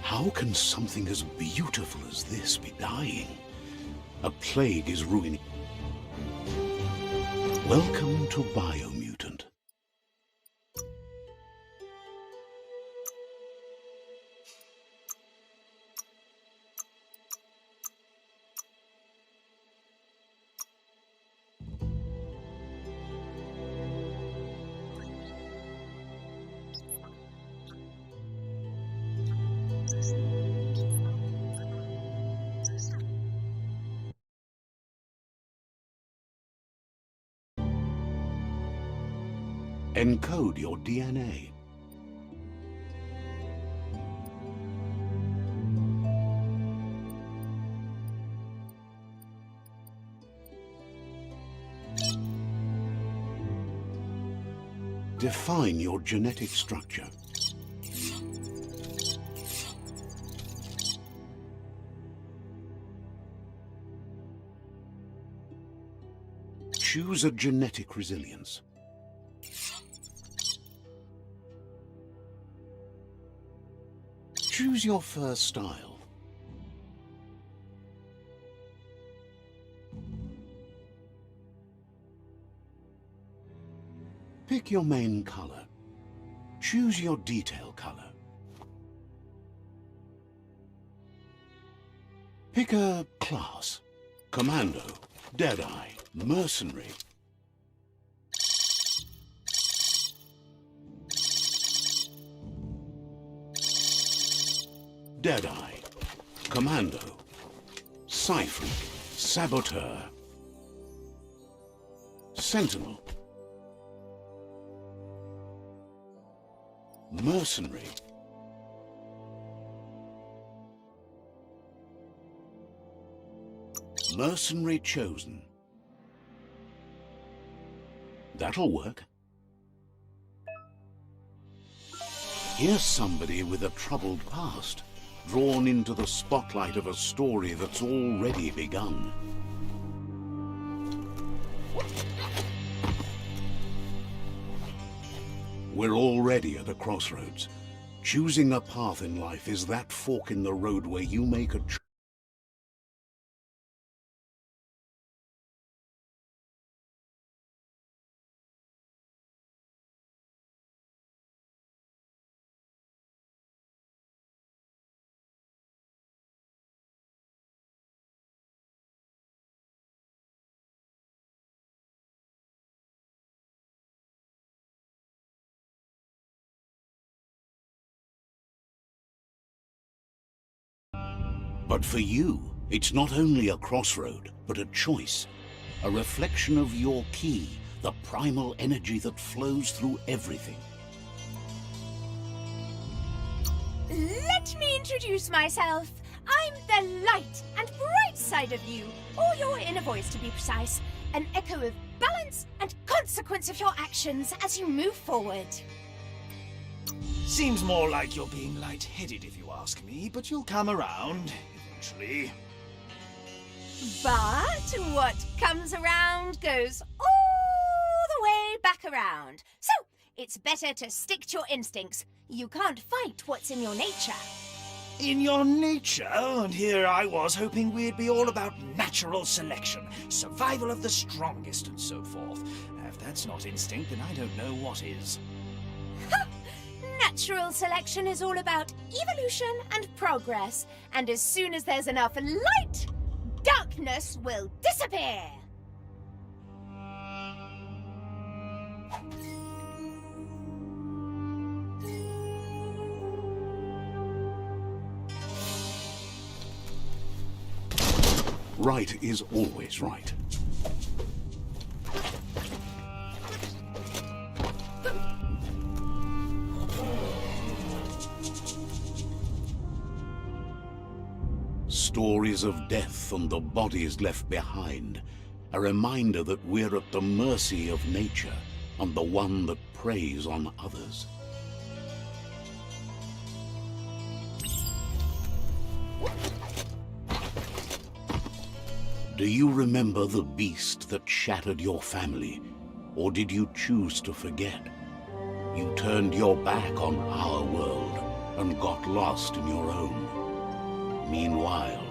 How can something as beautiful as this be dying? A plague is ruining. Welcome to BIOMUTANT. Encode your DNA. Define your genetic structure. Choose a genetic resilience. Choose your first style. Pick your main color. Choose your detail color. Pick a class. Commando, Deadeye, Mercenary. Deadeye, Commando, Cypher, Saboteur, Sentinel, Mercenary, Mercenary chosen. That'll work. Here's somebody with a troubled past, drawn into the spotlight of a story that's already begun. We're already at a crossroads. Choosing a path in life is that fork in the road where you make a choice. But for you, it's not only a crossroad, but a choice. A reflection of your key, the primal energy that flows through everything. Let me introduce myself. I'm the light and bright side of you, or your inner voice to be precise. An echo of balance and consequence of your actions as you move forward. Seems more like you're being light-headed if you ask me, but you'll come around eventually. But what comes around goes all the way back around. So, it's better to stick to your instincts. You can't fight what's in your nature. In your nature? And here I was hoping we'd be all about natural selection, survival of the strongest and so forth. If that's not instinct, then I don't know what is. Natural selection is all about evolution and progress, and as soon as there's enough light, darkness will disappear. Right is always right. Stories of death and the bodies left behind, a reminder that we're at the mercy of nature and the one that preys on others. Do you remember the beast that shattered your family, or did you choose to forget? You turned your back on our world, and got lost in your own. Meanwhile,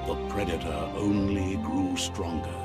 the predator only grew stronger.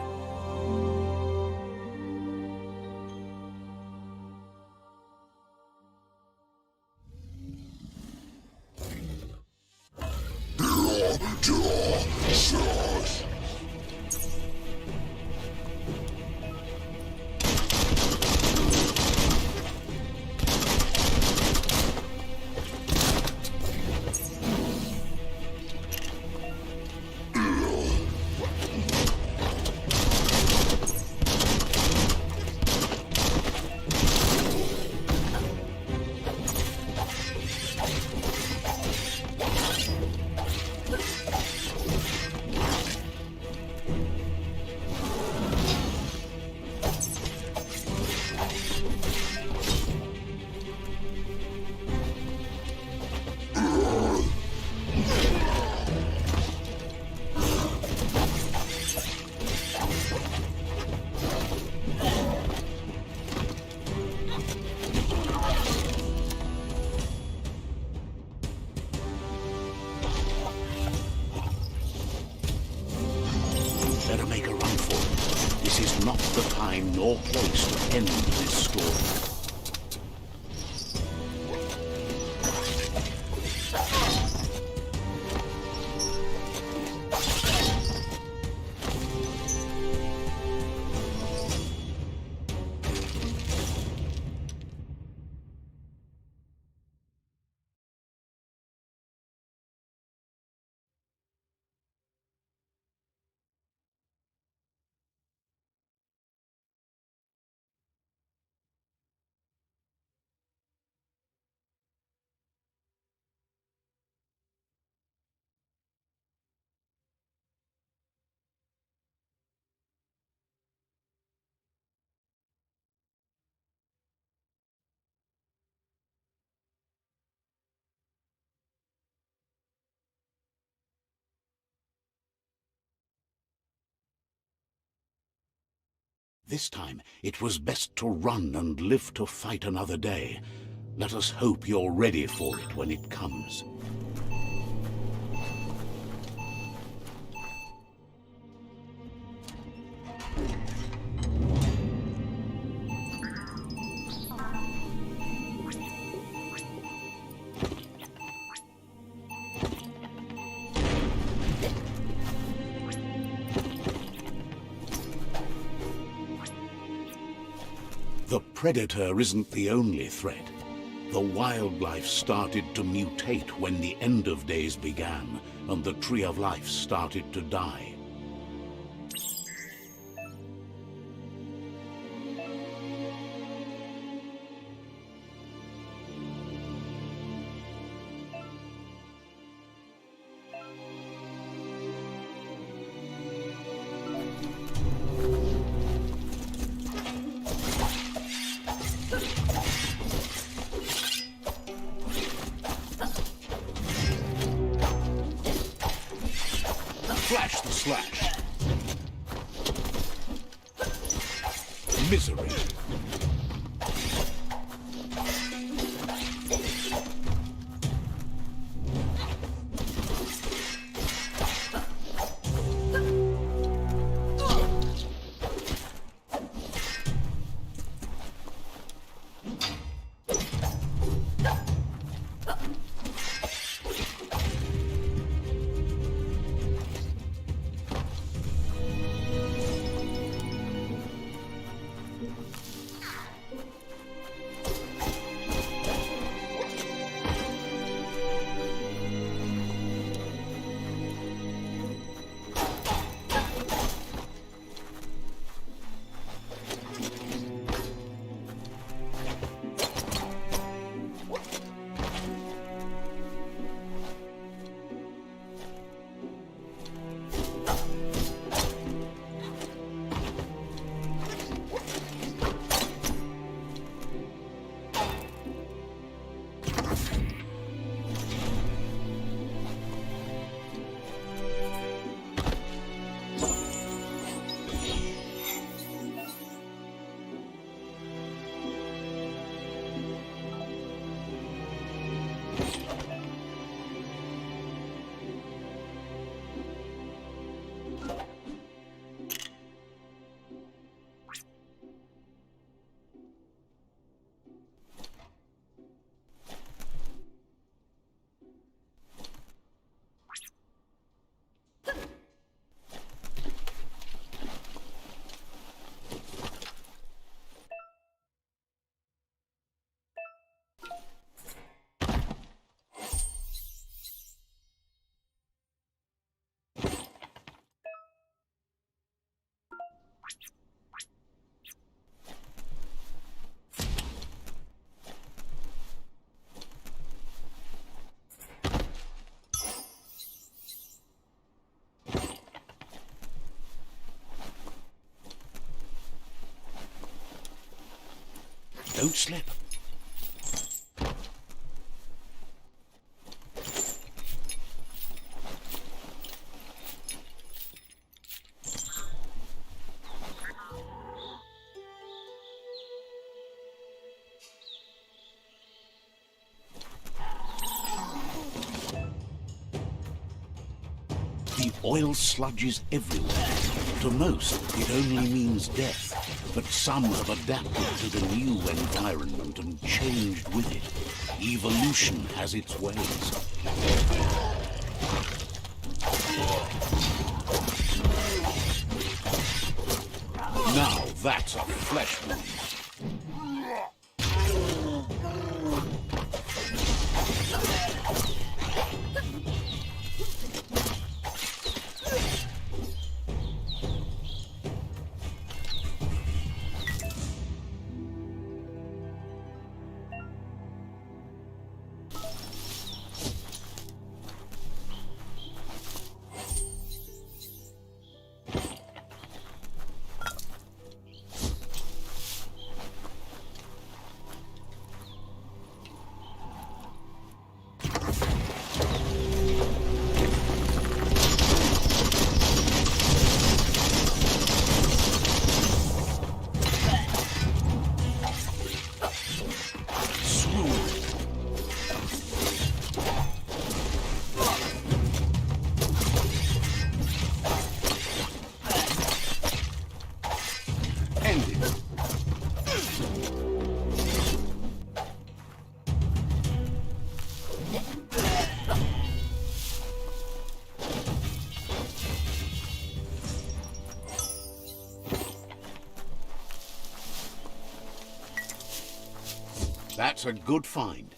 Better make a run for it. This is not the time nor place to end this story. This time, it was best to run and live to fight another day. Let us hope you're ready for it when it comes. The predator isn't the only threat. The wildlife started to mutate when the end of days began, and the tree of life started to die. Flash the slash. Misery. Don't slip. The oil sludges everywhere. To most, it only means death, but some have adapted to the new environment and changed with it. Evolution has its ways. Now that's a flesh wound. That's a good find.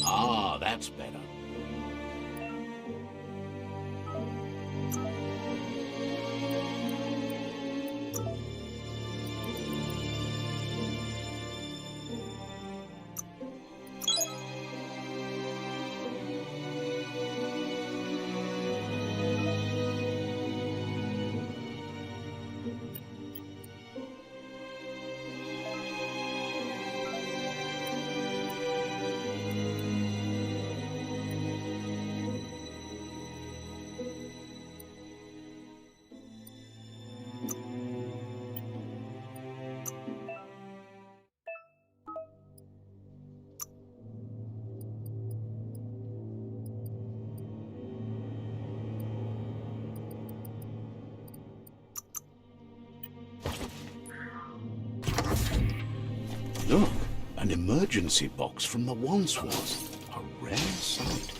Ah, that's better. Look, an emergency box from the once was. A rare sight.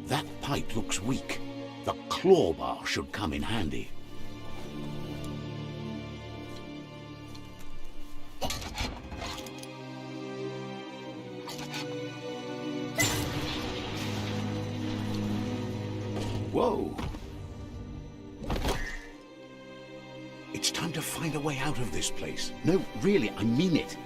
That pipe looks weak. The claw bar should come in handy. Whoa! It's time to find a way out of this place. No, really, I mean it.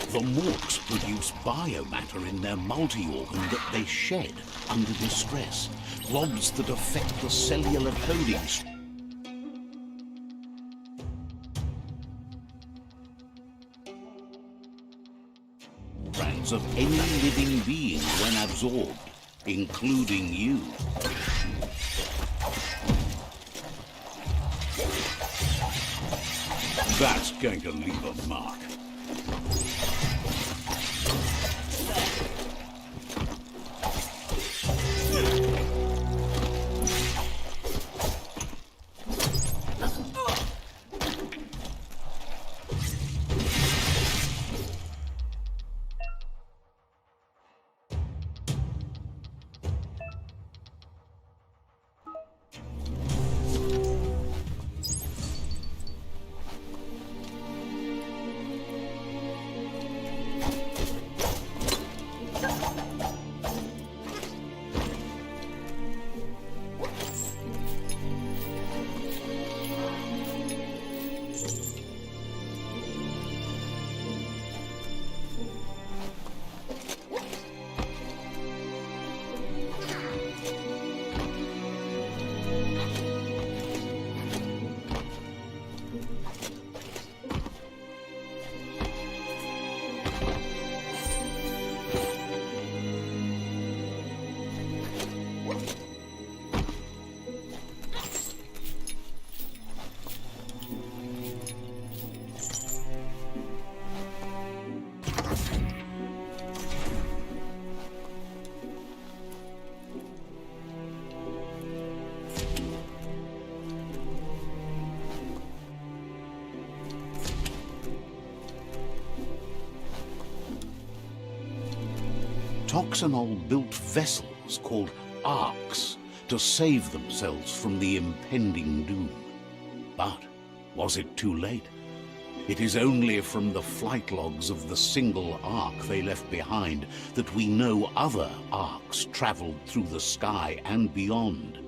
The morks produce biomatter in their multi-organ that they shed under distress, blobs that affect the cellular coding. Strands of any living being when absorbed, including you. That's going to leave a mark. Toxanol built vessels called arks to save themselves from the impending doom. But was it too late? It is only from the flight logs of the single ark they left behind that we know other arks traveled through the sky and beyond.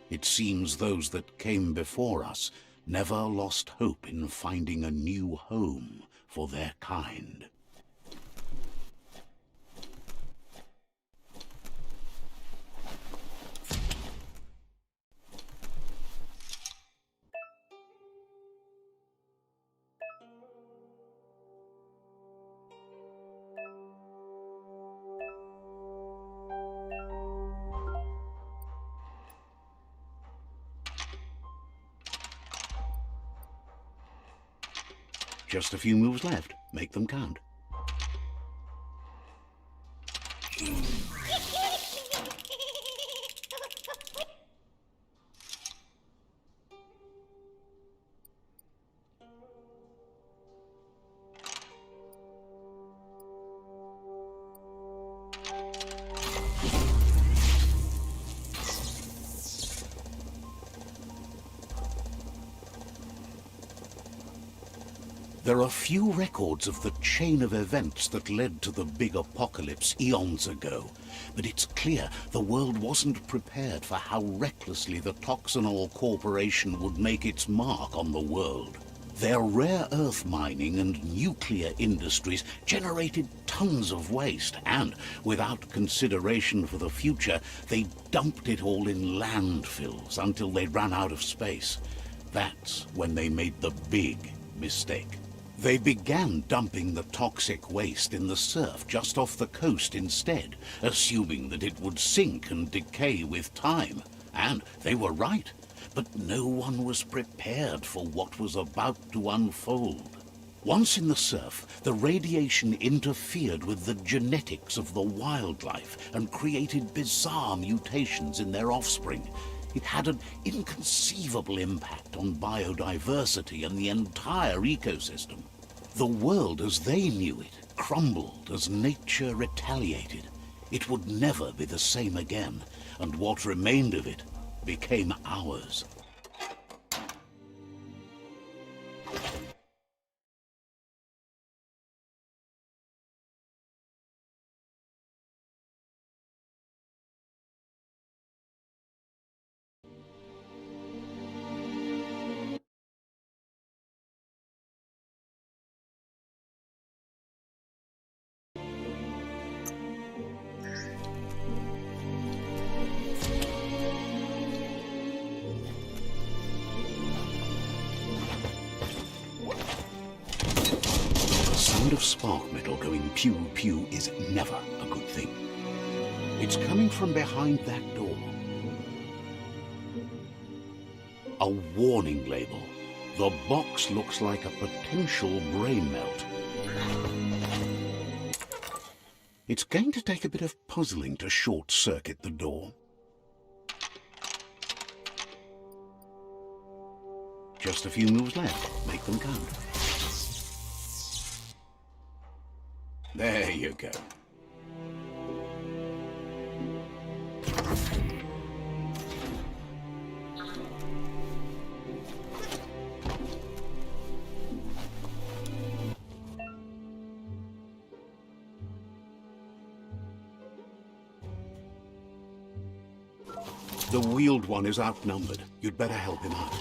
It seems those that came before us never lost hope in finding a new home for their kind. Just a few moves left. Make them count. There are few records of the chain of events that led to the big apocalypse eons ago, but it's clear the world wasn't prepared for how recklessly the Toxanol Corporation would make its mark on the world. Their rare earth mining and nuclear industries generated tons of waste, and, without consideration for the future, they dumped it all in landfills until they ran out of space. That's when they made the big mistake. They began dumping the toxic waste in the surf just off the coast instead, assuming that it would sink and decay with time. And they were right, but no one was prepared for what was about to unfold. Once in the surf, the radiation interfered with the genetics of the wildlife and created bizarre mutations in their offspring. It had an inconceivable impact on biodiversity and the entire ecosystem. The world as they knew it crumbled as nature retaliated. It would never be the same again, and what remained of it became ours. Of spark metal going pew-pew is never a good thing. It's coming from behind that door. A warning label. The box looks like a potential brain melt. It's going to take a bit of puzzling to short-circuit the door. Just a few moves left. Make them count. There you go. The wheeled one is outnumbered. You'd better help him out.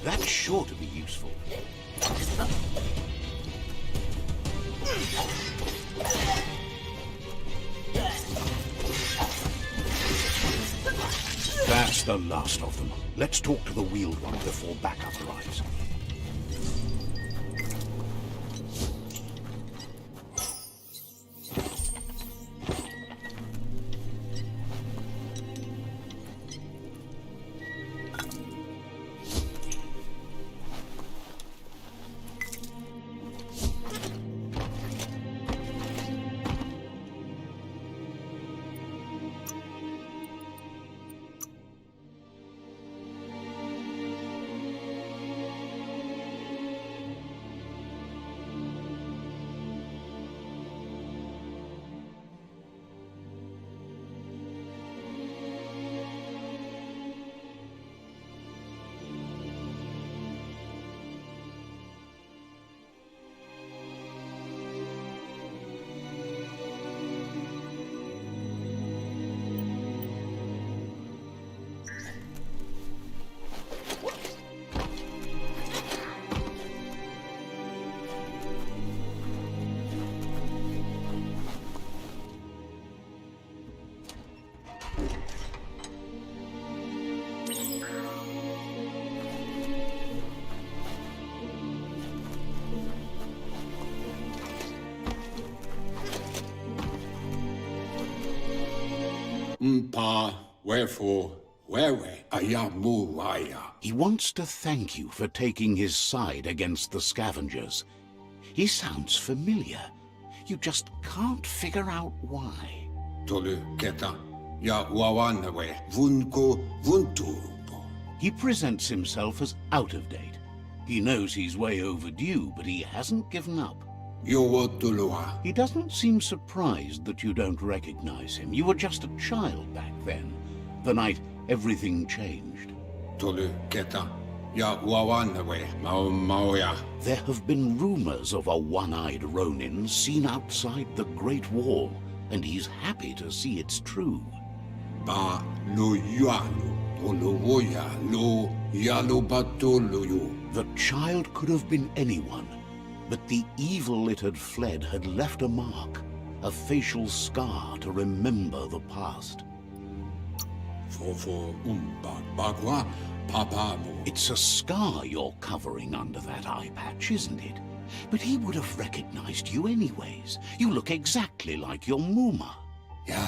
That's sure to be useful. That's the last of them. Let's talk to the wheeled one before backup arrives. Wherefore, wewe ayamuaya. He wants to thank you for taking his side against the scavengers. He sounds familiar. You just can't figure out why. Tolu keta ya wawanawe vunko vuntubo. He presents himself as out of date. He knows he's way overdue, but he hasn't given up. Yowotulua. He doesn't seem surprised that you don't recognize him. You were just a child back then, the night everything changed. Tolu keta ya wawanawe maoya. There have been rumors of a one-eyed Ronin seen outside the Great Wall, and he's happy to see it's true. Ba lo yalu. Tolu woya lo yalu batuluyu. The child could have been anyone, but the evil it had fled had left a mark, a facial scar to remember the past. Fofo bagwa papamu. It's a scar you're covering under that eye patch, isn't it? But he would have recognized you anyways. You look exactly like your Muma. Ya,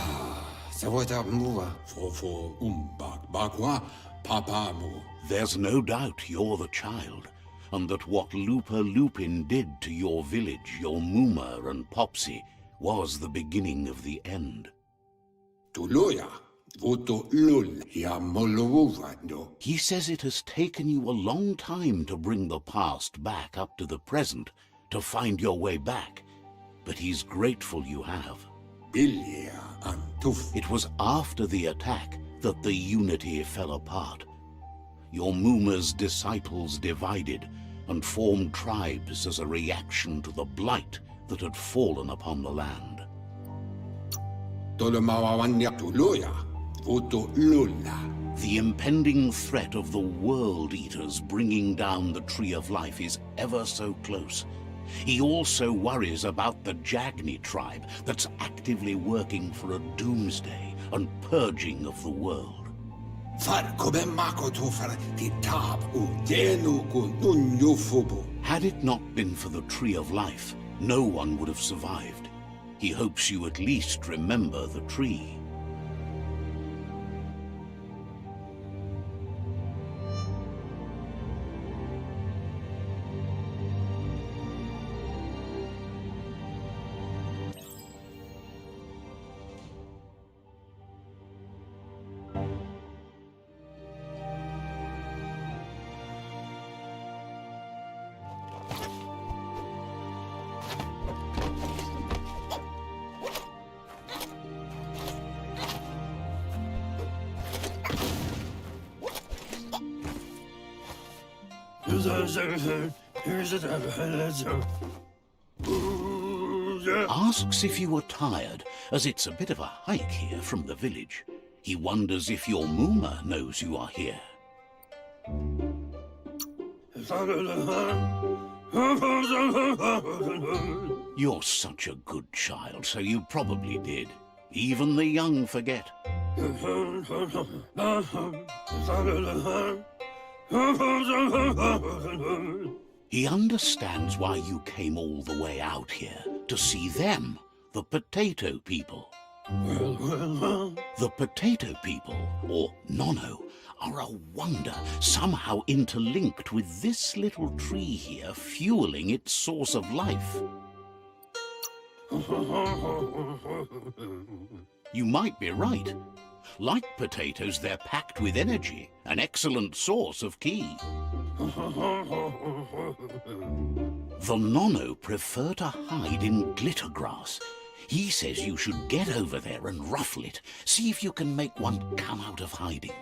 sawata muwa. Fofo bagwa papamu. There's no doubt you're the child, and that what Lupa Lupin did to your village, your Muma and Popsy, was the beginning of the end. Tuloya, voto lul ya molovando. He says it has taken you a long time to bring the past back up to the present, to find your way back, but he's grateful you have. Ilia antuf. It was after the attack that the unity fell apart. Your Muma's disciples divided and formed tribes as a reaction to the blight that had fallen upon the land. Tolomawanya tuloya, voto lulla. The impending threat of the World Eaters bringing down the Tree of Life is ever so close. He also worries about the Jagni tribe that's actively working for a doomsday and purging of the world. Had it not been for the Tree of Life, no one would have survived. He hopes you at least remember the tree. Asks if you were tired, as it's a bit of a hike here from the village. He wonders if your Muma knows you are here. You're such a good child, so you probably did. Even the young forget. He understands why you came all the way out here, to see them, the potato people. The potato people, or Nono, are a wonder, somehow interlinked with this little tree here, fueling its source of life. You might be right. Like potatoes, they're packed with energy, an excellent source of ki. The Nono prefer to hide in glitter grass. He says you should get over there and ruffle it. See if you can make one come out of hiding.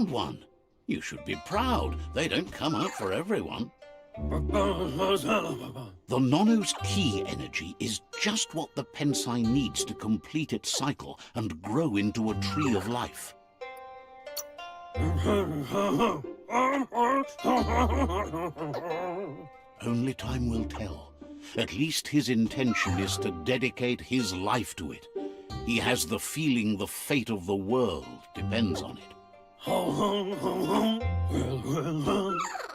found one. You should be proud. They don't come out for everyone. The Nono's key energy is just what the Pensai needs to complete its cycle and grow into a tree of life. Only time will tell. At least his intention is to dedicate his life to it. He has the feeling the fate of the world depends on it.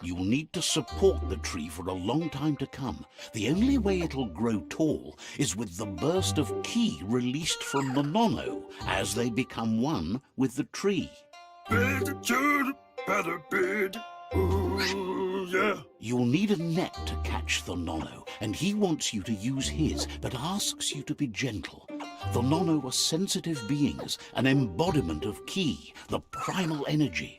You'll need to support the tree for a long time to come. The only way it'll grow tall is with the burst of ki released from the Nono as they become one with the tree. You'll need a net to catch the Nono, and he wants you to use his, but asks you to be gentle. The Nono are sensitive beings, an embodiment of ki, the primal energy.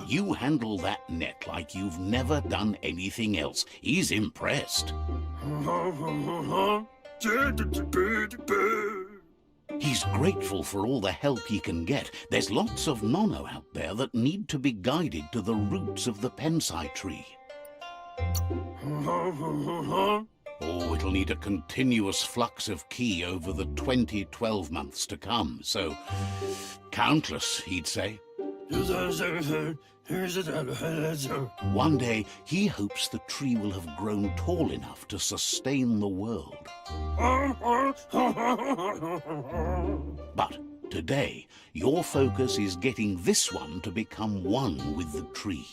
You handle that net like you've never done anything else. He's impressed. He's grateful for all the help he can get. There's lots of Nono out there that need to be guided to the roots of the Pensai tree. Oh, it'll need a continuous flux of ki over the 12 months to come, so countless, he'd say. One day, he hopes the tree will have grown tall enough to sustain the world. But today, your focus is getting this one to become one with the tree.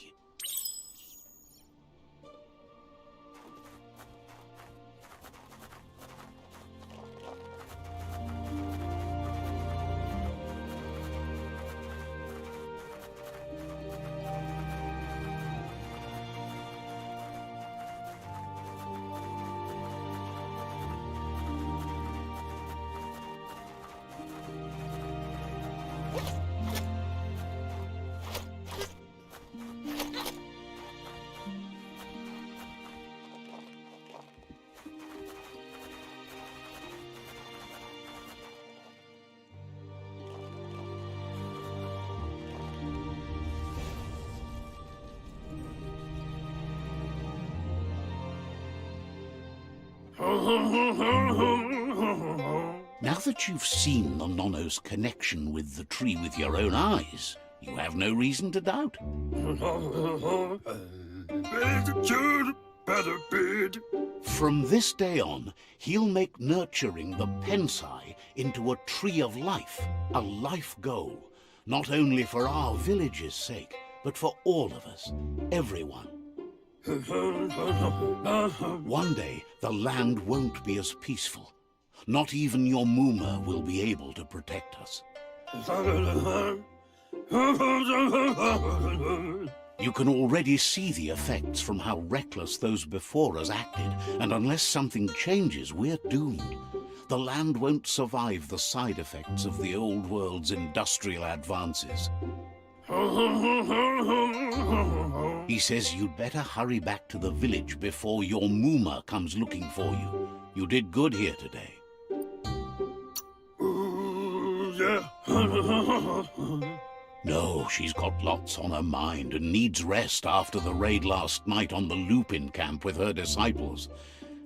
Now that you've seen the Nono's connection with the tree with your own eyes, you have no reason to doubt. From this day on, he'll make nurturing the Pensai into a tree of life, a life goal, not only for our village's sake, but for all of us, everyone. One day, the land won't be as peaceful. Not even your Muma will be able to protect us. You can already see the effects from how reckless those before us acted, and unless something changes, we're doomed. The land won't survive the side effects of the old world's industrial advances. He says you'd better hurry back to the village before your Muma comes looking for you. You did good here today. No, she's got lots on her mind and needs rest after the raid last night on the Lupin camp with her disciples.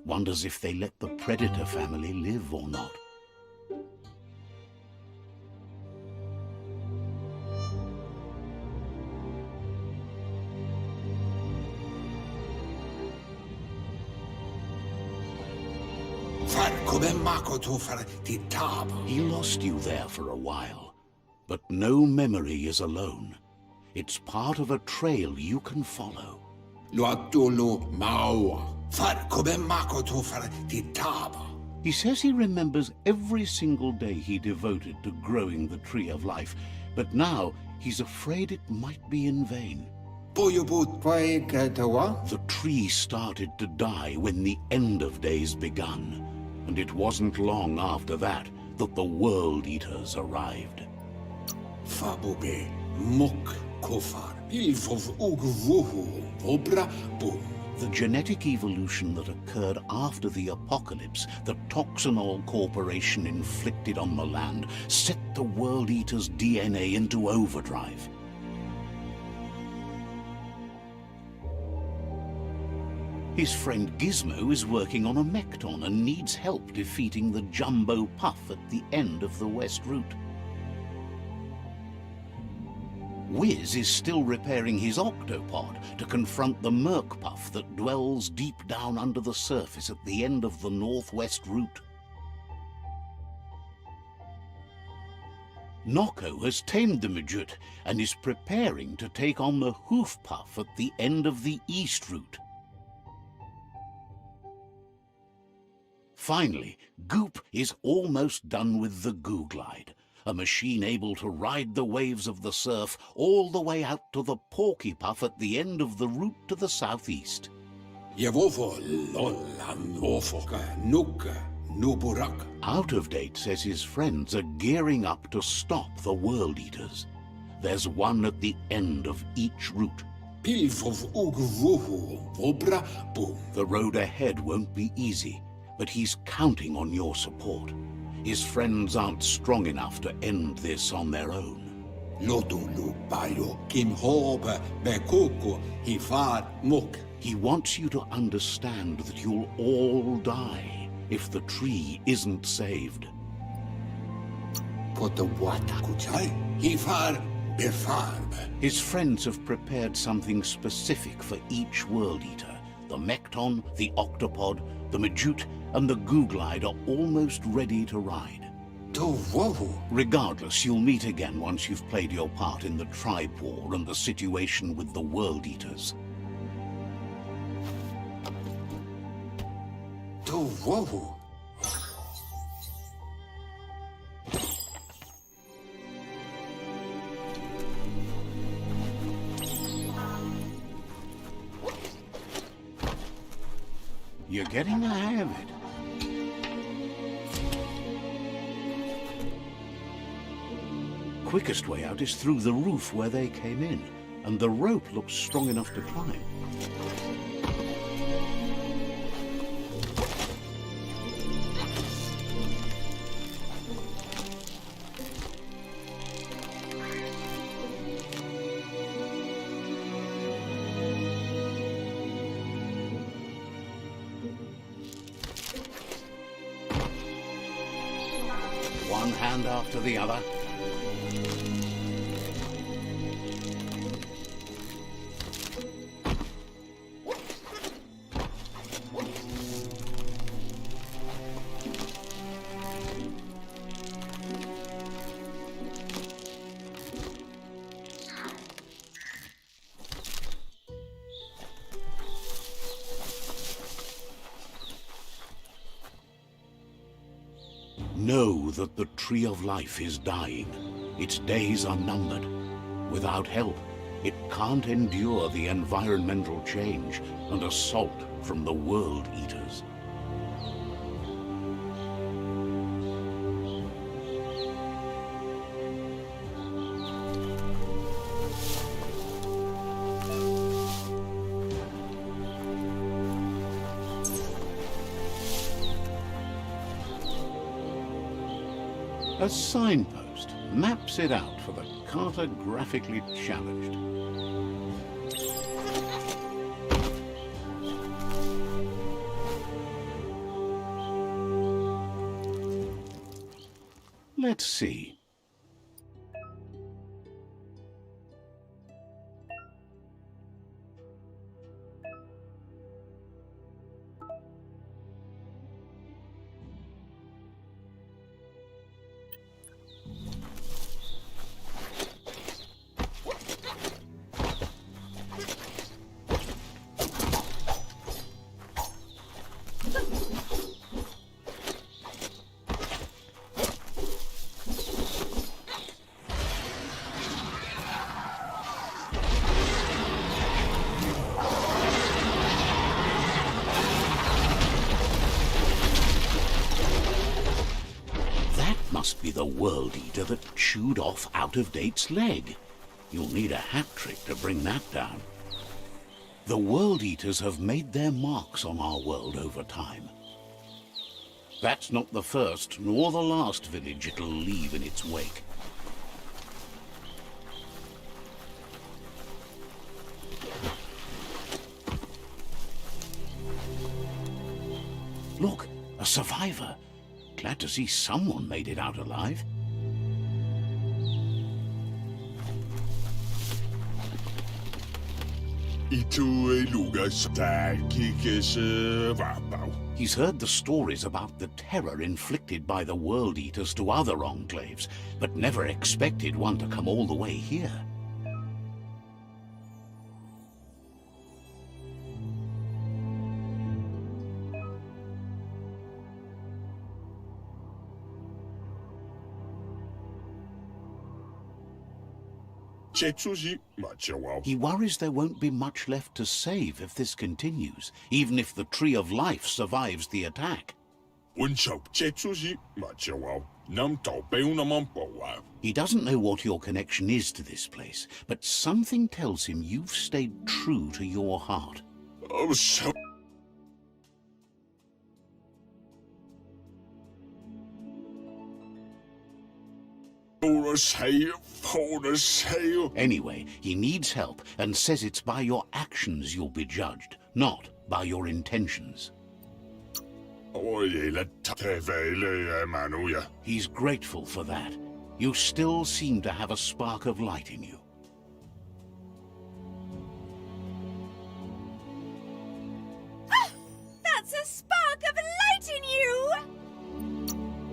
Wonders if they let the Predator family live or not. He lost you there for a while, but no memory is alone. It's part of a trail you can follow. He says he remembers every single day he devoted to growing the Tree of Life, but now he's afraid it might be in vain. The tree started to die when the end of days begun, and it wasn't long after that that the World Eaters arrived. Fabobe, Mok, Kofar, Ilvov Ugvuhu, Vobra, Boom. The genetic evolution that occurred after the apocalypse the Toxanol Corporation inflicted on the land set the World Eater's DNA into overdrive. His friend Gizmo is working on a Mekton and needs help defeating the Jumbo Puff at the end of the West Route. Wiz is still repairing his octopod to confront the Merc Puff that dwells deep down under the surface at the end of the Northwest Route. Nocco has tamed the Majut and is preparing to take on the Hoof Puff at the end of the East Route. Finally, Goop is almost done with the Goo Glide, a machine able to ride the waves of the surf all the way out to the Porky Puff at the end of the route to the southeast. Yevovo Lola Norfolka Nuka Nuburak. Out of Date says his friends are gearing up to stop the World Eaters. There's one at the end of each route. Pilvov Ugvuhu, Vobra, Boom. The road ahead won't be easy, but he's counting on your support. His friends aren't strong enough to end this on their own. Lodulu Bayo, Kim Hoba, Bekoko, Hifar, Mok. He wants you to understand that you'll all die if the tree isn't saved. Potawata Kuchai, Hifar, Befarb. His friends have prepared something specific for each World Eater. The Mekton, the Octopod, the Majut, and the Goo Glide are almost ready to ride. Regardless, you'll meet again once you've played your part in the tribe war and the situation with the World Eaters. You're getting the hang of it. Quickest way out is through the roof where they came in, and the rope looks strong enough to climb. One hand after the other. Know that the Tree of Life is dying. Its days are numbered. Without help, it can't endure the environmental change and assault from the World Eaters. A signpost maps it out for the cartographically challenged. Let's see. The World Eater that chewed off Out-of-Date's leg. You'll need a hat trick to bring that down. The World Eaters have made their marks on our world over time. That's not the first nor the last village it'll leave in its wake. Look, a survivor. Glad to see someone made it out alive. He's heard the stories about the terror inflicted by the World Eaters to other enclaves, but never expected one to come all the way here. He worries there won't be much left to save if this continues, even if the Tree of Life survives the attack. He doesn't know what your connection is to this place, but something tells him you've stayed true to your heart. Anyway, he needs help and says it's by your actions you'll be judged, not by your intentions. He's grateful for that. You still seem to have a spark of light in you. That's a spark of light in you!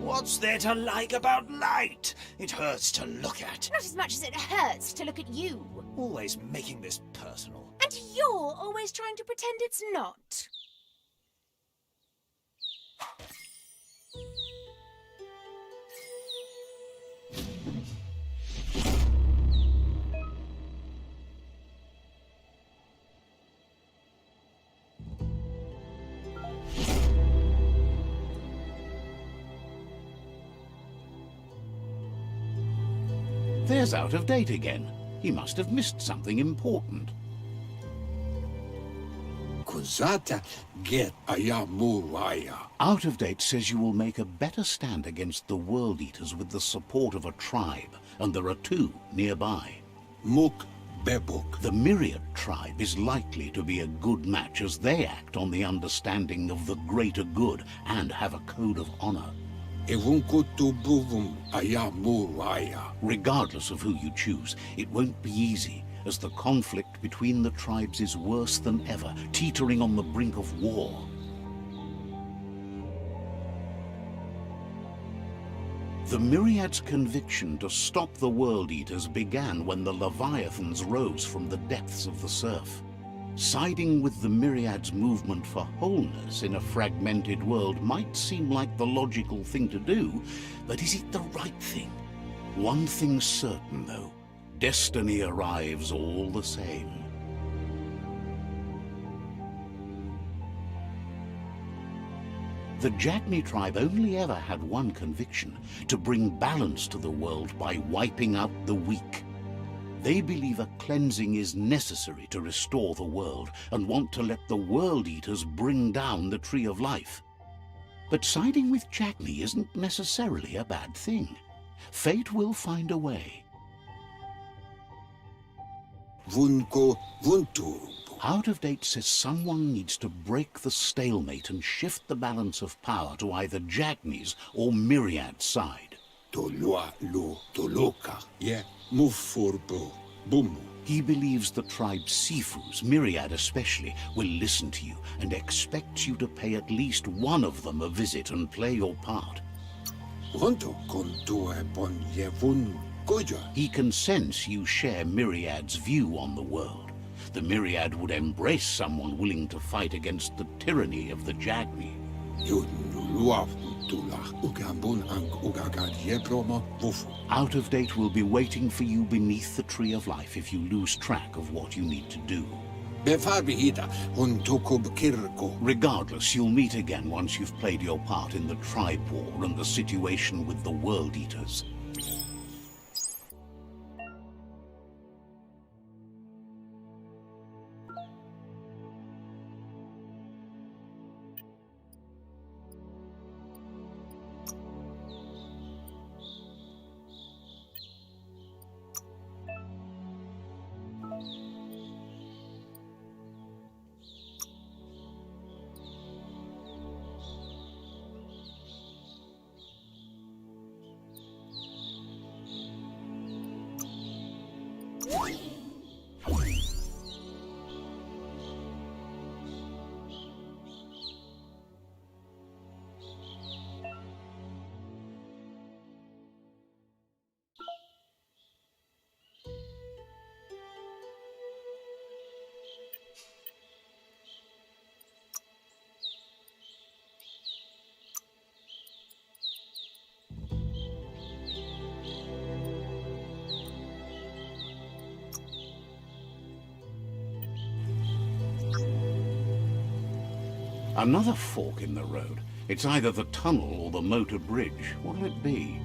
What's there to like about light? It hurts to look at. Not as much as it hurts to look at you. Always making this personal. And you're always trying to pretend it's not. There's Out-of-Date again. He must have missed something important. Out-of-Date says you will make a better stand against the World Eaters with the support of a tribe, and there are two nearby. The Myriad tribe is likely to be a good match as they act on the understanding of the greater good and have a code of honor. Regardless of who you choose, it won't be easy, as the conflict between the tribes is worse than ever, teetering on the brink of war. The Myriad's conviction to stop the World Eaters began when the Leviathans rose from the depths of the surf. Siding with the Myriad's movement for wholeness in a fragmented world might seem like the logical thing to do, but is it the right thing? One thing's certain, though. Destiny arrives all the same. The Jagni tribe only ever had one conviction: to bring balance to the world by wiping out the weak. They believe a cleansing is necessary to restore the world and want to let the World Eaters bring down the Tree of Life. But siding with Jagni isn't necessarily a bad thing. Fate will find a way. Out-of-Date says someone needs to break the stalemate and shift the balance of power to either Jagni's or Myriad's side. He believes the tribe's Sifus, Myriad especially, will listen to you and expects you to pay at least one of them a visit and play your part. He can sense you share Myriad's view on the world. The Myriad would embrace someone willing to fight against the tyranny of the Jagni. Out-of-Date will be waiting for you beneath the Tree of Life if you lose track of what you need to do. befar behita, huntukub kirko. Regardless, you'll meet again once you've played your part in the tribe war and the situation with the World Eaters. Another fork in the road. It's either the tunnel or the motor bridge. What'll it be?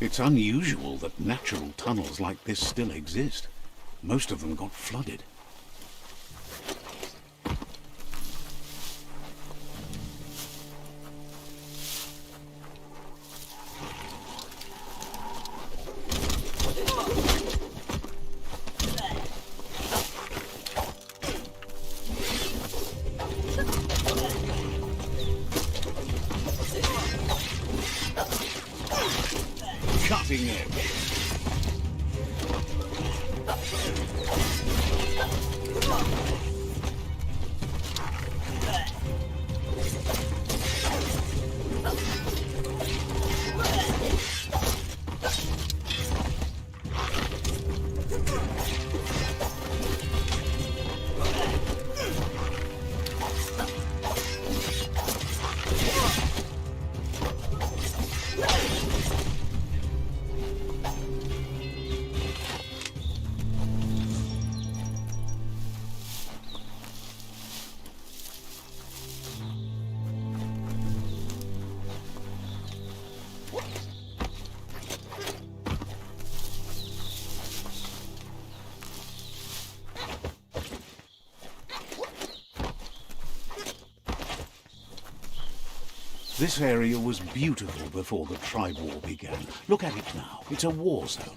It's unusual that natural tunnels like this still exist. Most of them got flooded. Cutting edge. This area was beautiful before the tribe war began. Look at it now. It's a war zone.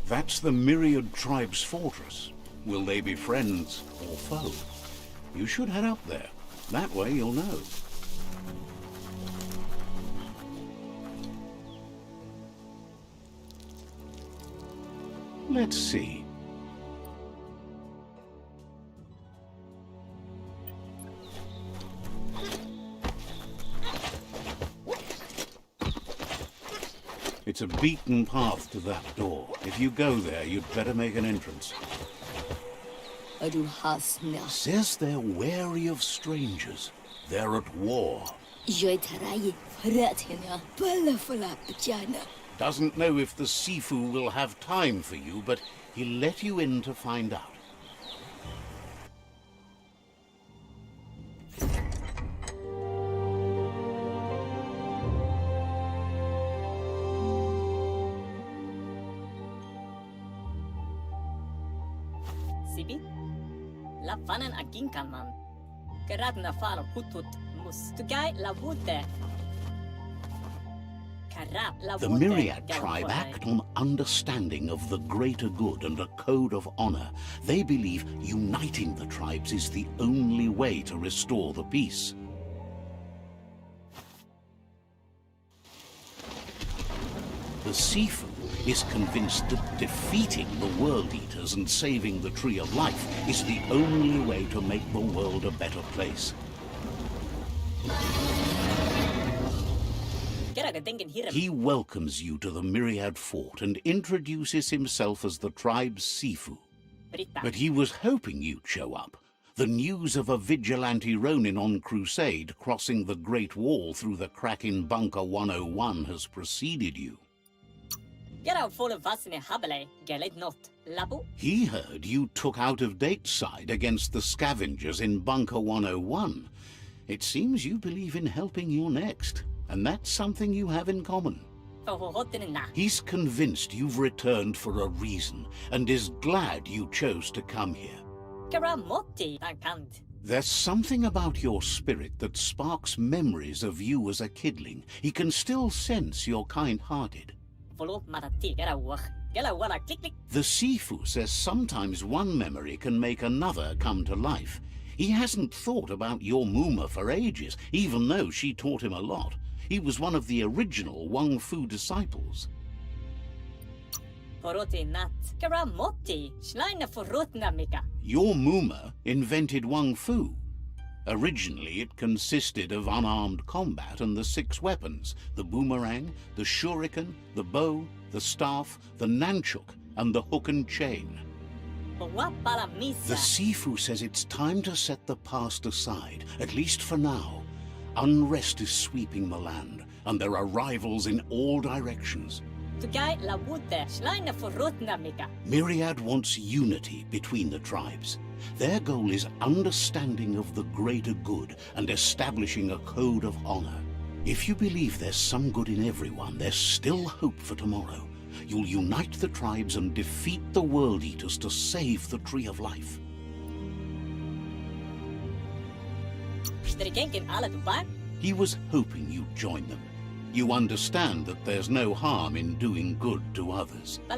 That's the Myriad Tribe's fortress. Will they be friends or foe? You should head up there. That way you'll know. Let's see. It's a beaten path to that door. If you go there, you'd better make an entrance. Says they're wary of strangers. They're at war. Doesn't know if the Sifu will have time for you, but he'll let you in to find out. Sibi? La fanen aginkan man. Geradna falo hutut mus. Tugai la wute. The Myriad tribe act on understanding of the greater good and a code of honor. They believe uniting the tribes is the only way to restore the peace. The Sifu is convinced that defeating the World Eaters and saving the Tree of Life is the only way to make the world a better place. He welcomes you to the Myriad Fort and introduces himself as the tribe's Sifu. But he was hoping you'd show up. The news of a vigilante Ronin on crusade crossing the Great Wall through the crack in Bunker 101 has preceded you. He heard you took out-of-date side against the scavengers in Bunker 101. It seems you believe in helping your next, and that's something you have in common. He's convinced you've returned for a reason, and is glad you chose to come here. There's something about your spirit that sparks memories of you as a kidling. He can still sense you're kind-hearted. The Sifu says sometimes one memory can make another come to life. He hasn't thought about your Muma for ages, even though she taught him a lot. He was one of the original Wang Fu disciples. Your Muma invented Wang Fu. Originally, it consisted of unarmed combat and the 6 weapons: the boomerang, the shuriken, the bow, the staff, the nunchuk, and the hook and chain. The Sifu says it's time to set the past aside, at least for now. Unrest is sweeping the land, and there are rivals in all directions. Myriad wants unity between the tribes. Their goal is understanding of the greater good and establishing a code of honor. If you believe there's some good in everyone, there's still hope for tomorrow. You'll unite the tribes and defeat the World Eaters to save the Tree of Life. He was hoping you'd join them. You understand that there's no harm in doing good to others. The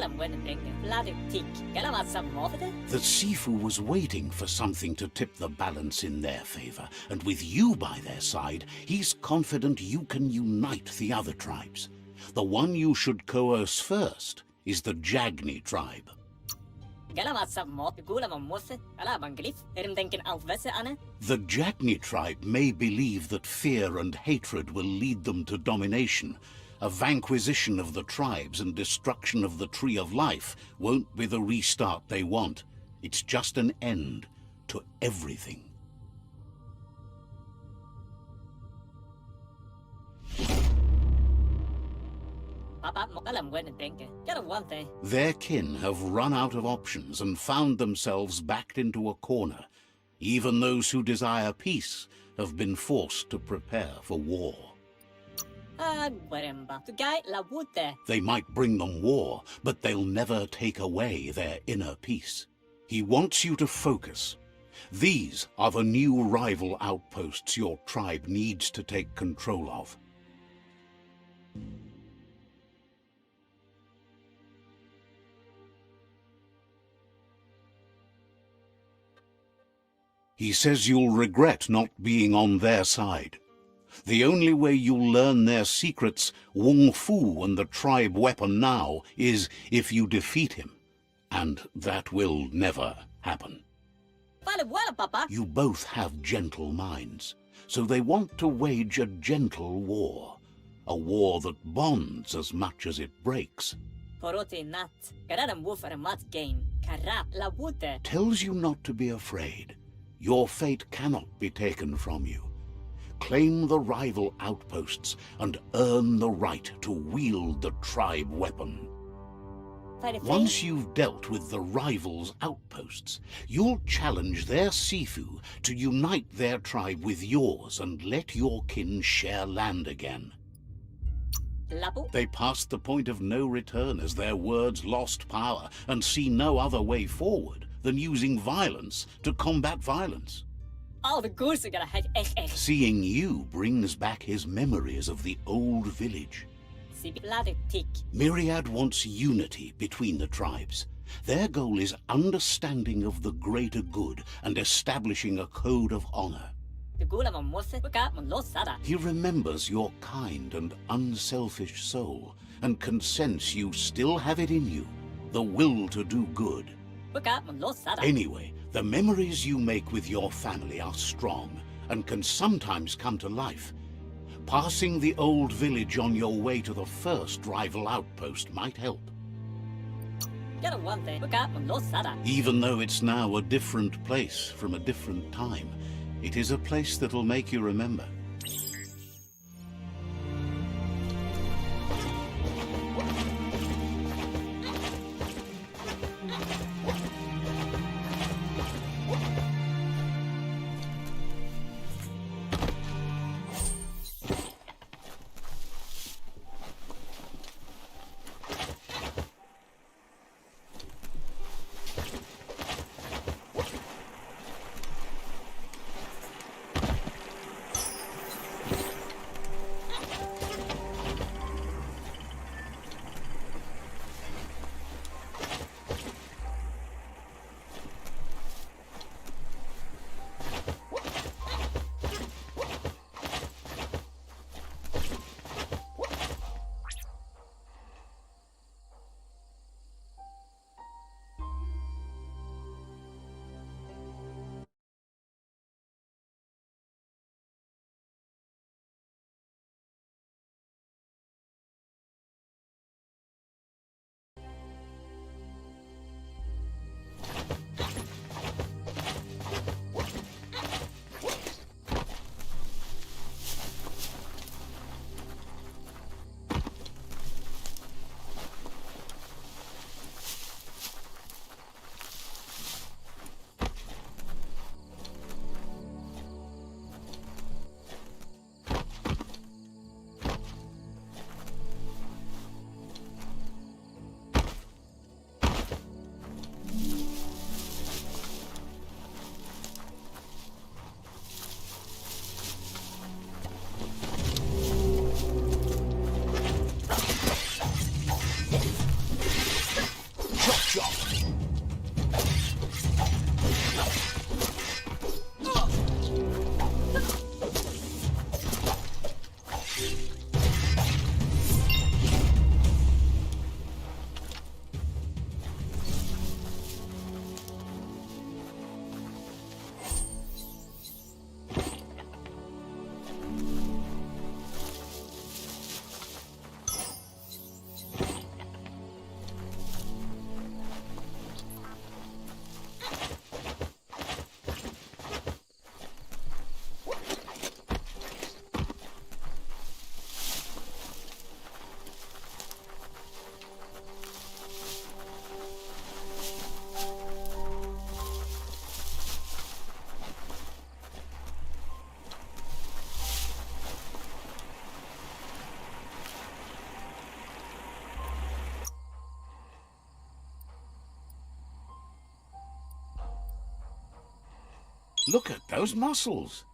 Sifu was waiting for something to tip the balance in their favor, and with you by their side, he's confident you can unite the other tribes. The one you should coerce first is the Jagni tribe. The Jagni tribe may believe that fear and hatred will lead them to domination. A vanquisition of the tribes and destruction of the Tree of Life won't be the restart they want. It's just an end to everything. Their kin have run out of options and found themselves backed into a corner. Even those who desire peace have been forced to prepare for war. They might bring them war, but they'll never take away their inner peace. He wants you to focus. These are the new rival outposts your tribe needs to take control of. He says you'll regret not being on their side. The only way you'll learn their secrets, Wung Fu and the tribe weapon now, is if you defeat him. And that will never happen. You both have gentle minds, so they want to wage a gentle war. A war that bonds as much as it breaks. Tells you not to be afraid. Your fate cannot be taken from you. claim the rival outposts and earn the right to wield the tribe weapon. Once you've dealt with the rival's outposts, you'll challenge their Sifu to unite their tribe with yours and let your kin share land again. They passed the point of no return as their words lost power and see no other way forward than using violence to combat violence. Seeing you brings back his memories of the old village. Myriad wants unity between the tribes. Their goal is understanding of the greater good and establishing a code of honor. He remembers your kind and unselfish soul and can sense you still have it in you, the will to do good. Anyway, the memories you make with your family are strong and can sometimes come to life. Passing the old village on your way to the first rival outpost might help. Even though it's now a different place from a different time, it is a place that'll make you remember. Look at those muscles.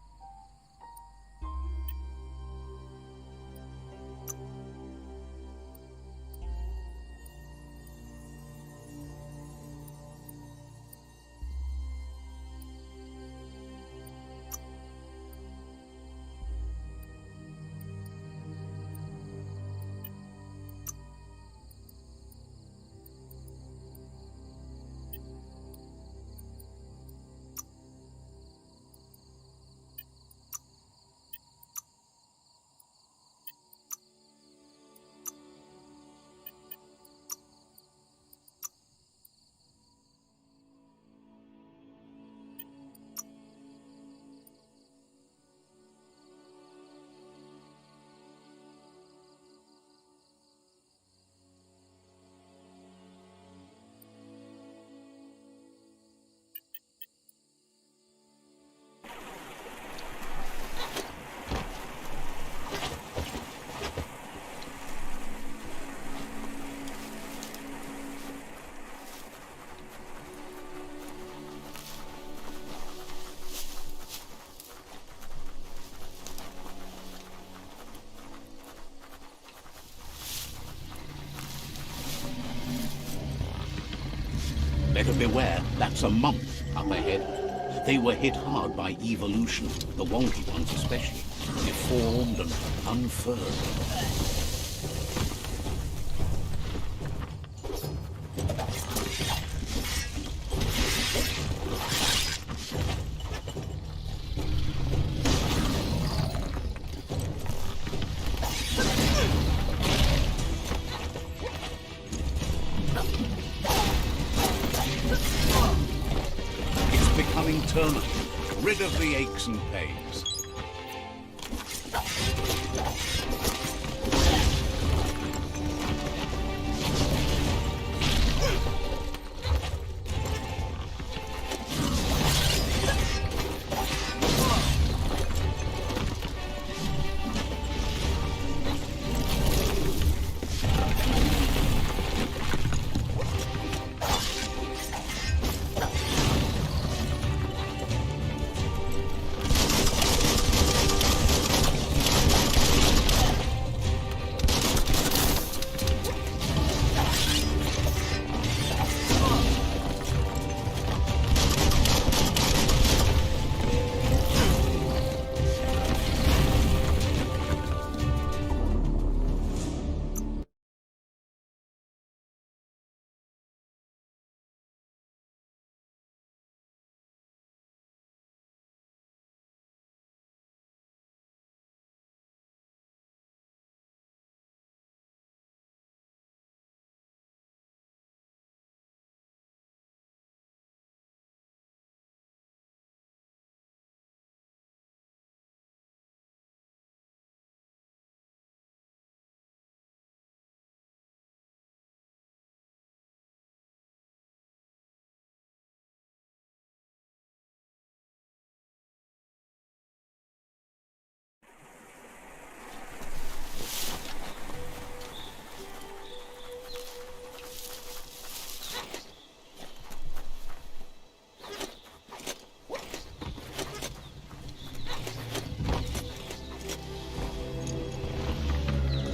Better beware, that's a month up ahead. They were hit hard by evolution, the wonky ones especially, deformed and unfurled. Terminal, rid of the aches and pains.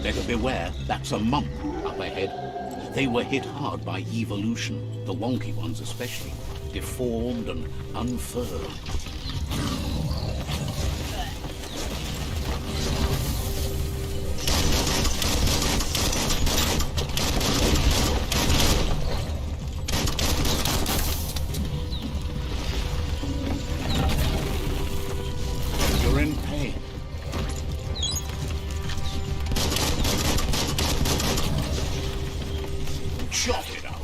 Better beware, that's a month up ahead. They were hit hard by evolution, the wonky ones especially, deformed and unfurled. You're in pain. Chop it out.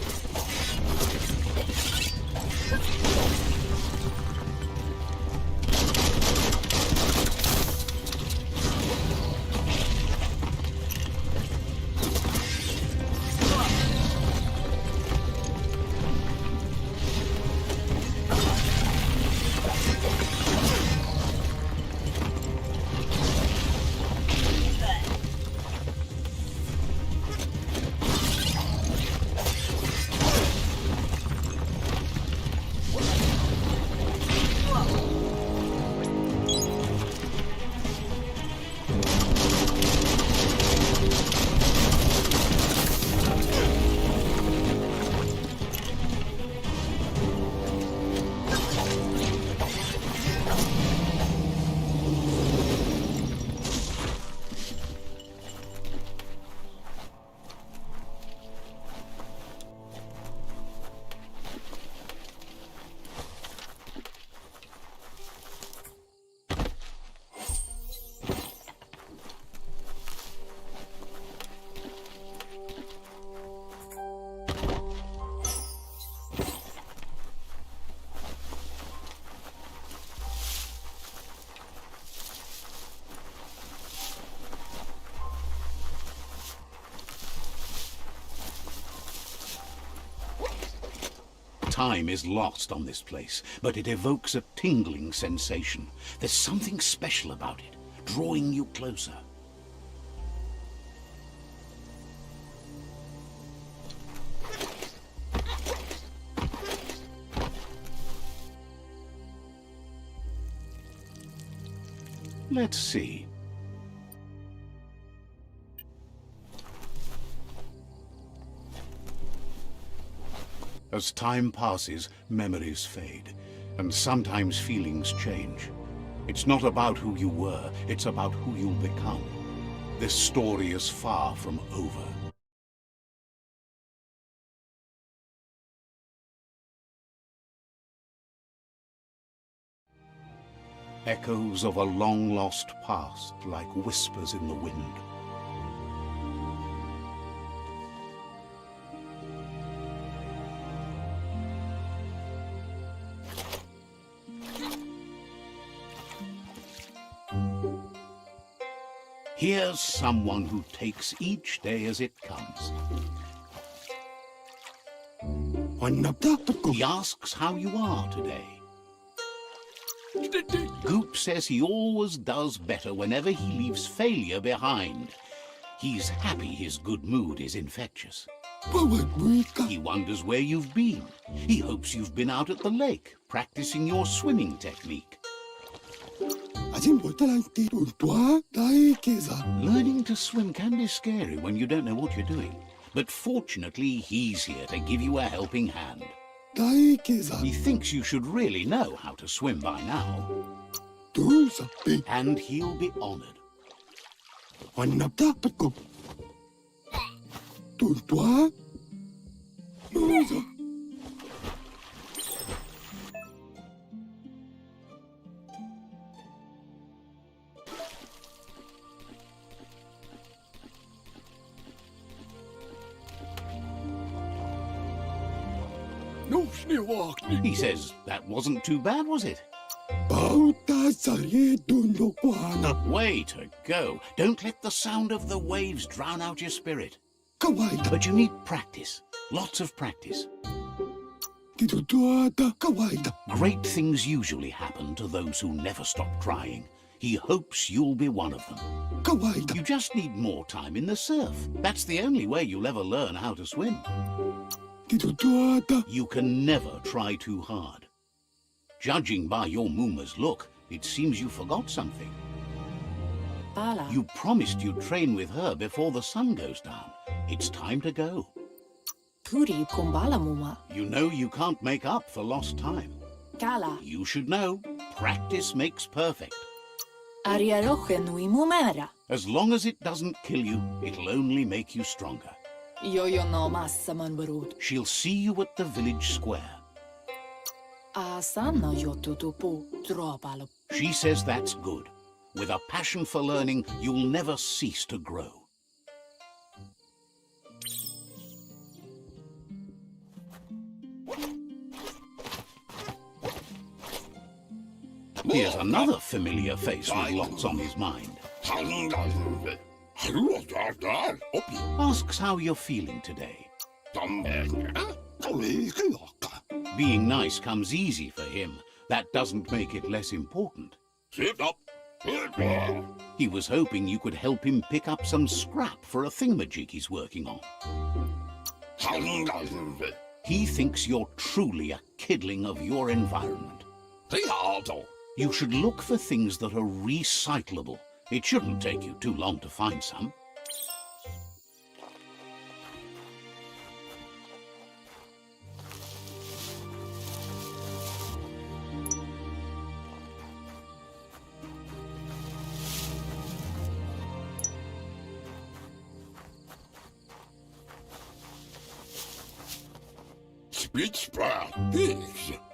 Time is lost on this place, but it evokes a tingling sensation. There's something special about it, drawing you closer. Let's see. As time passes, memories fade, and sometimes feelings change. It's not about who you were, it's about who you'll become. This story is far from over. Echoes of a long-lost past, like whispers in the wind. Here's someone who takes each day as it comes. He asks how you are today. Goop says he always does better whenever he leaves failure behind. He's happy his good mood is infectious. He wonders where you've been. He hopes you've been out at the lake, practicing your swimming technique. Learning to swim can be scary when you don't know what you're doing. But fortunately, he's here to give you a helping hand. He thinks you should really know how to swim by now. And he'll be honored. He says, that wasn't too bad, was it? Way to go. Don't let the sound of the waves drown out your spirit. But you need practice. Lots of practice. Great things usually happen to those who never stop trying. He hopes you'll be one of them. You just need more time in the surf. That's the only way you'll ever learn how to swim. You can never try too hard. Judging by your Muma's look, it seems you forgot something. You promised you'd train with her before the sun goes down. It's time to go. You know you can't make up for lost time. You should know, practice makes perfect. As long as it doesn't kill you, it'll only make you stronger. She'll see you at the village square. She says that's good. With a passion for learning, you'll never cease to grow. Here's another familiar face with lots on his mind. Asks how you're feeling today. Being nice comes easy for him. That doesn't make it less important. He was hoping you could help him pick up some scrap for a thingamajig he's working on. He thinks you're truly a kidling of your environment. You should look for things that are recyclable. It shouldn't take you too long to find some.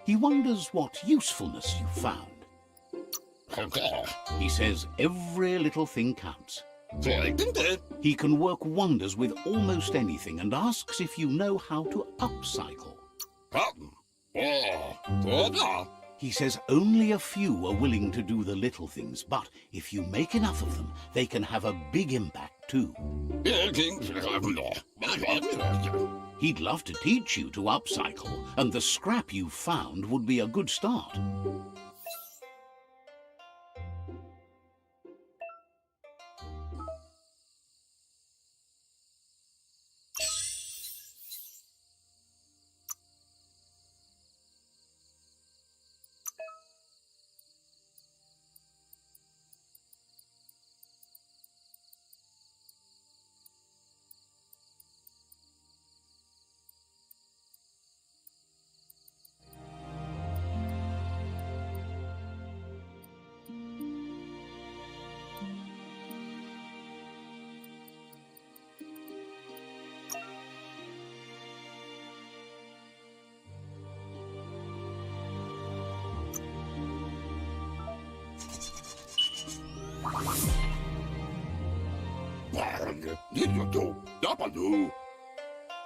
He wonders what usefulness you found. He says every little thing counts. He can work wonders with almost anything and asks if you know how to upcycle. He says only a few are willing to do the little things, but if you make enough of them, they can have a big impact too. He'd love to teach you to upcycle, and the scrap you found would be a good start.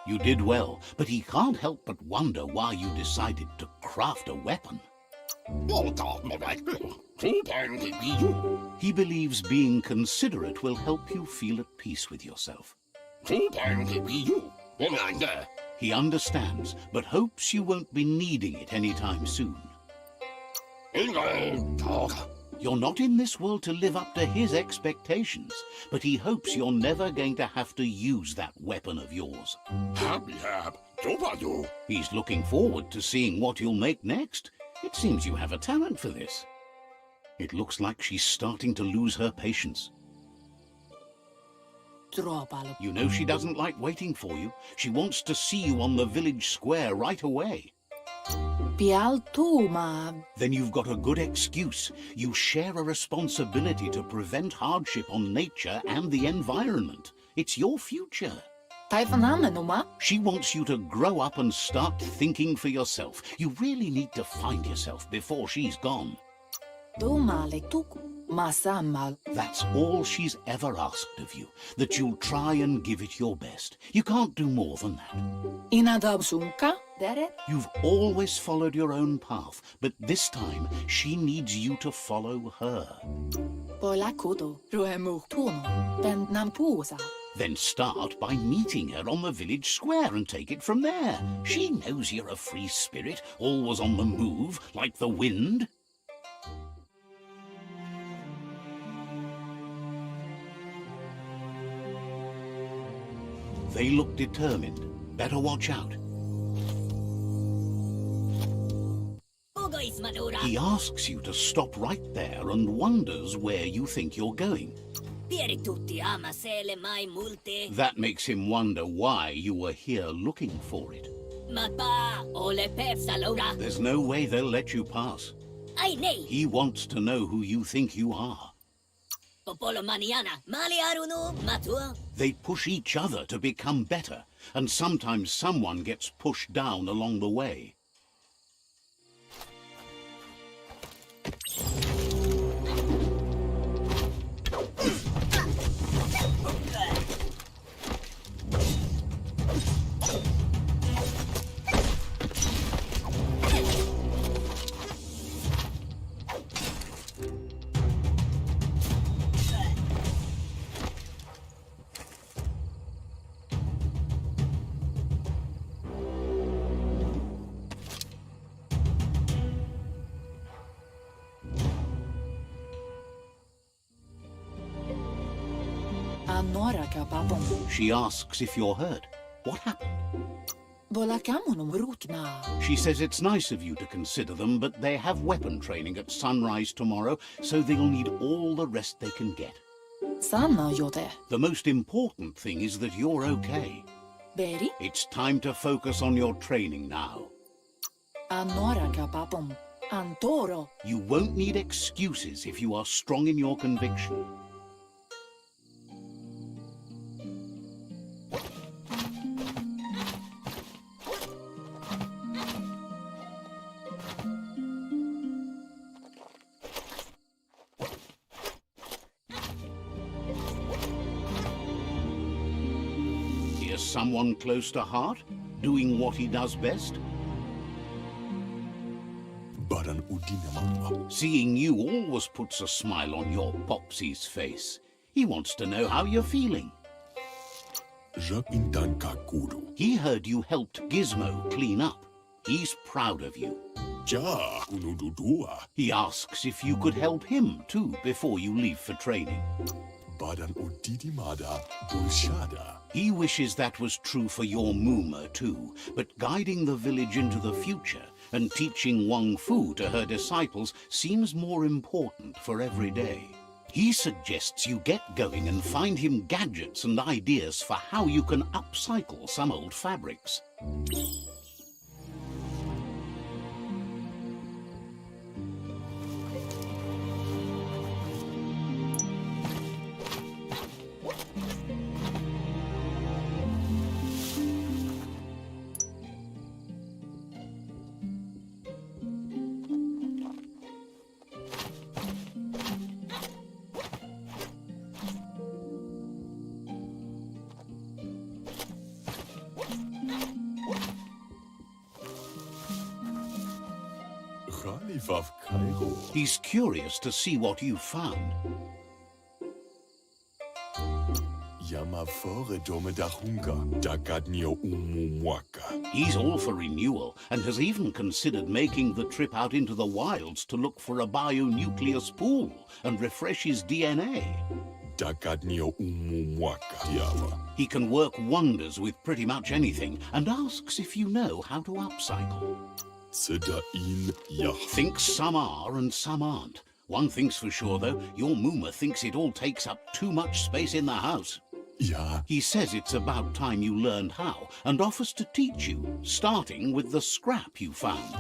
You did well, but he can't help but wonder why you decided to craft a weapon. He believes being considerate will help you feel at peace with yourself. He understands, but hopes you won't be needing it anytime soon. You're not in this world to live up to his expectations, but he hopes you're never going to have to use that weapon of yours. He's looking forward to seeing what you'll make next. It seems you have a talent for this. It looks like she's starting to lose her patience. You know she doesn't like waiting for you. She wants to see you on the village square right away. Then you've got a good excuse. You share a responsibility to prevent hardship on nature and the environment. It's your future. She wants you to grow up and start thinking for yourself. You really need to find yourself before she's gone. That's all she's ever asked of you, that you'll try and give it your best. You can't do more than that. You've always followed your own path, but this time she needs you to follow her. Then start by meeting her on the village square and take it from there. She knows you're a free spirit, always on the move, like the wind. They look determined. Better watch out. He asks you to stop right there and wonders where you think you're going. That makes him wonder why you were here looking for it. There's no way they'll let you pass. He wants to know who you think you are. They push each other to become better, and sometimes someone gets pushed down along the way. She asks if you're hurt. What happened? She says it's nice of you to consider them, but they have weapon training at sunrise tomorrow, so they'll need all the rest they can get. The most important thing is that you're okay. It's time to focus on your training now. You won't need excuses if you are strong in your conviction. Someone close to heart, doing what he does best? Seeing you always puts a smile on your Popsy's face. He wants to know how you're feeling. He heard you helped Gizmo clean up. He's proud of you. He asks if you could help him too before you leave for training. He wishes that was true for your Mooma too, but guiding the village into the future and teaching Wang Fu to her disciples seems more important for every day. He suggests you get going and find him gadgets and ideas for how you can upcycle some old fabrics. Chief of Cairo. He's curious to see what you've found. Yamafore dome da hunga, dagadnio umumwaka. He's all for renewal and has even considered making the trip out into the wilds to look for a bionucleus pool and refresh his DNA. Dagadnio umumwaka, Yama. He can work wonders with pretty much anything and asks if you know how to upcycle. Seda in yah. Thinks some are and some aren't. One thing's for sure, though, your Mooma thinks it all takes up too much space in the house. Yeah. He says it's about time you learned how and offers to teach you, starting with the scrap you found.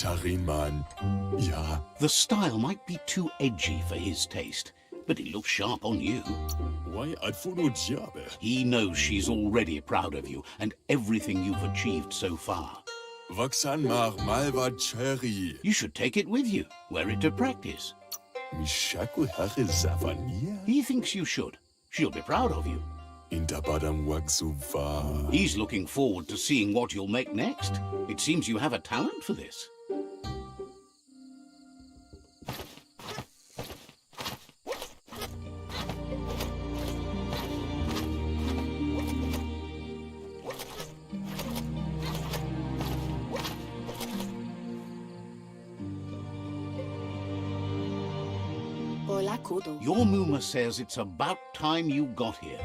Tariman. Ja. The style might be too edgy for his taste. but it looks sharp on you. Why adfuno diabe? He knows she's already proud of you and everything you've achieved so far. Vaksan mar malva cherry. You should take it with you, wear it to practice. Mishaku hare zavania. He thinks you should. She'll be proud of you. Intabadam waksuva. He's looking forward to seeing what you'll make next. It seems you have a talent for this. Your Muma says it's about time you got here.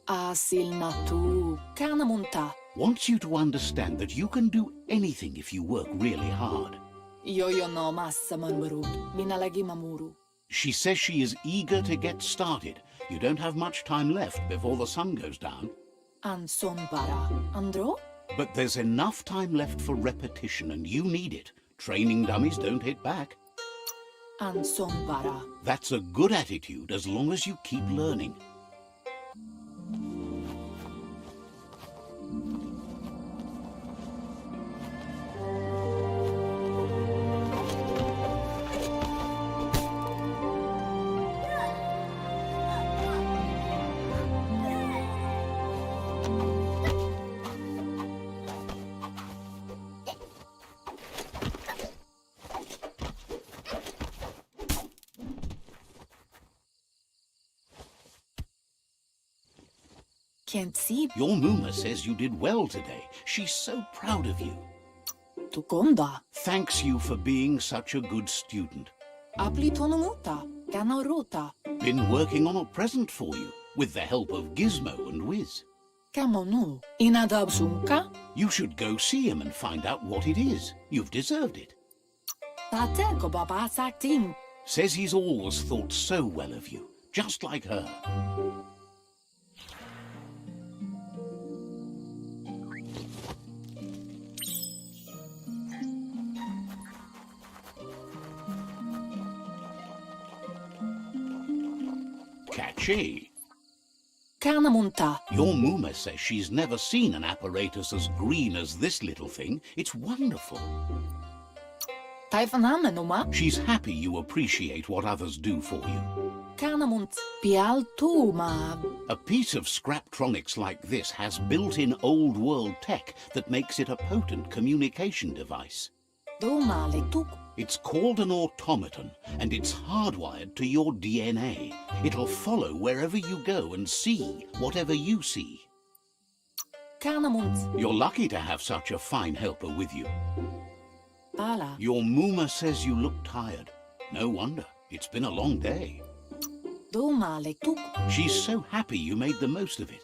Asilnatu kanamunta. Wants you to understand that you can do anything if you work really hard. Yo no massa manburut. Minalagi mamuru. She says she is eager to get started. You don't have much time left before the sun goes down. Anson bara. Andro? But there's enough time left for repetition and you need it. Training dummies don't hit back. Anson bara. That's a good attitude as long as you keep learning. Can't see. Your Muma says you did well today. She's so proud of you. Tukonda. Thanks you for being such a good student. Aplitonomuta. Kanaruta. Been working on a present for you, with the help of Gizmo and Wiz. Kamonu. Inadabsunka. You should go see him and find out what it is. You've deserved it. Tateko baba sakting. Says he's always thought so well of you, just like her. Catchy. Kanamunta. Your Muma says she's never seen an apparatus as green as this little thing. It's wonderful. Taifanamenuma. She's happy you appreciate what others do for you. Kanamunt. Pialtuma. A piece of Scraptronics like this has built-in old-world tech that makes it a potent communication device. Doma letuk. It's called an automaton, and it's hardwired to your DNA. It'll follow wherever you go and see whatever you see. Kanamunt. You're lucky to have such a fine helper with you. Pala. Your Muma says you look tired. No wonder. It's been a long day. Doma letuk. She's so happy you made the most of it.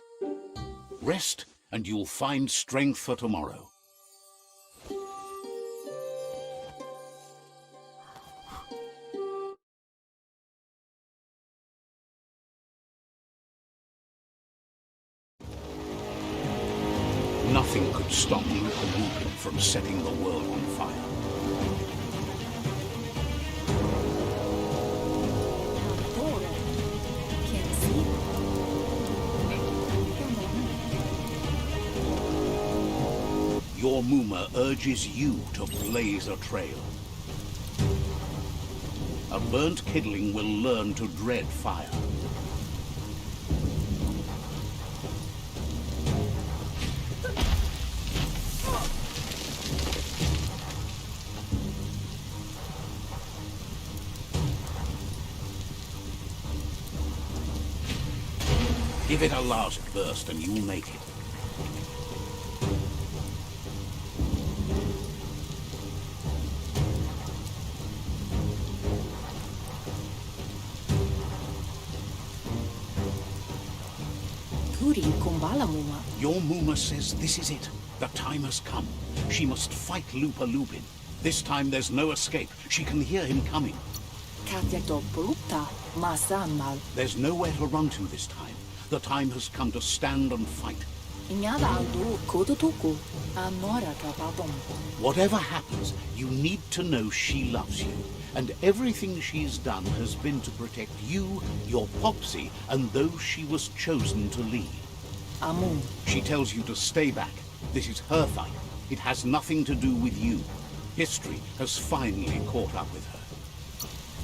Rest, and you'll find strength for tomorrow. Nothing could stop BIOMUTANT from setting the world on fire. Can't see. Your Muma urges you to blaze a trail. A burnt kidling will learn to dread fire. Give it a last burst and you'll make it. Kuri kumbala muma. Your Muma says this is it. The time has come. She must fight Lupa Lupin. This time there's no escape. She can hear him coming. Katyato pulupta. Masanmal. There's nowhere to run to this time. The time has come to stand and fight. Inyada aldu kodutuku. Anora kapapom. Whatever happens, you need to know she loves you. and everything she's done has been to protect you, your Popsy, and those she was chosen to lead. Amu. She tells you to stay back. This is her fight. It has nothing to do with you. History has finally caught up with her.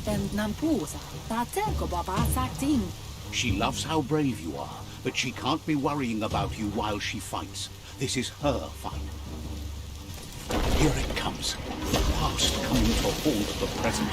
Then Nampusa. Tateko Baba Sakting. She loves how brave you are, but she can't be worrying about you while she fights. This is her fight. Here it comes. The past coming to haunt the present.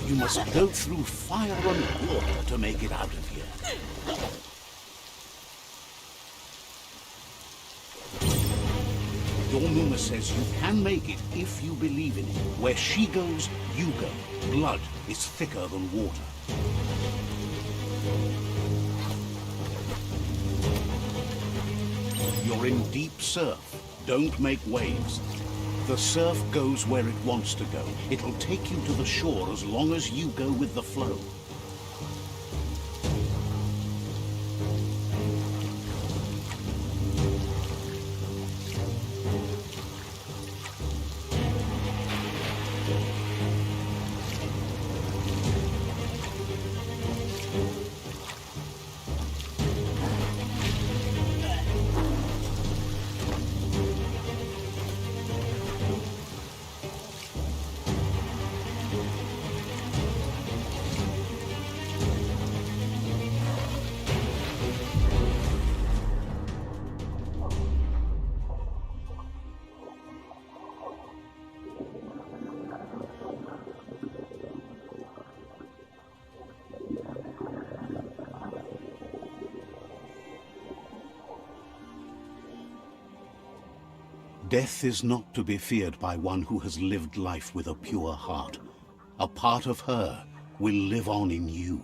You must go through fire and water to make it out of here. Your Muma says you can make it if you believe in it. Where she goes, you go. Blood is thicker than water. You're in deep surf. Don't make waves. The surf goes where it wants to go. It'll take you to the shore as long as you go with the flow. Death is not to be feared by one who has lived life with a pure heart. A part of her will live on in you.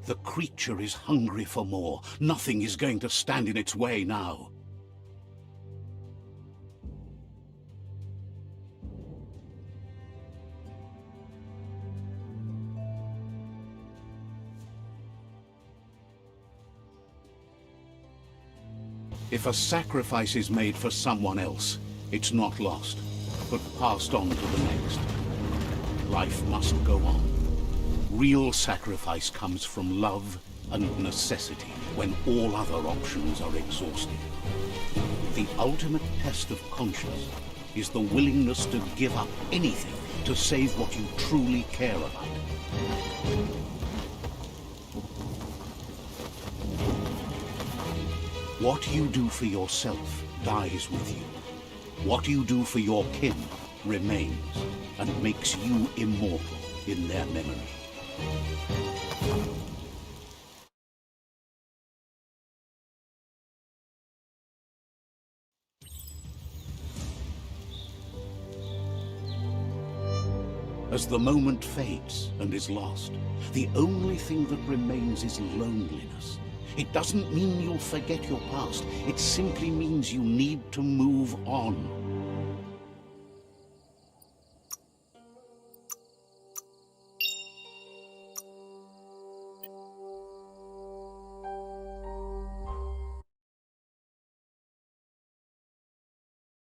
The creature is hungry for more. Nothing is going to stand in its way now. If a sacrifice is made for someone else, it's not lost, but passed on to the next. Life must go on. Real sacrifice comes from love and necessity when all other options are exhausted. The ultimate test of conscience is the willingness to give up anything to save what you truly care about. What you do for yourself dies with you. What you do for your kin remains and makes you immortal in their memory. As the moment fades and is lost, the only thing that remains is loneliness. It doesn't mean you'll forget your past. It simply means you need to move on.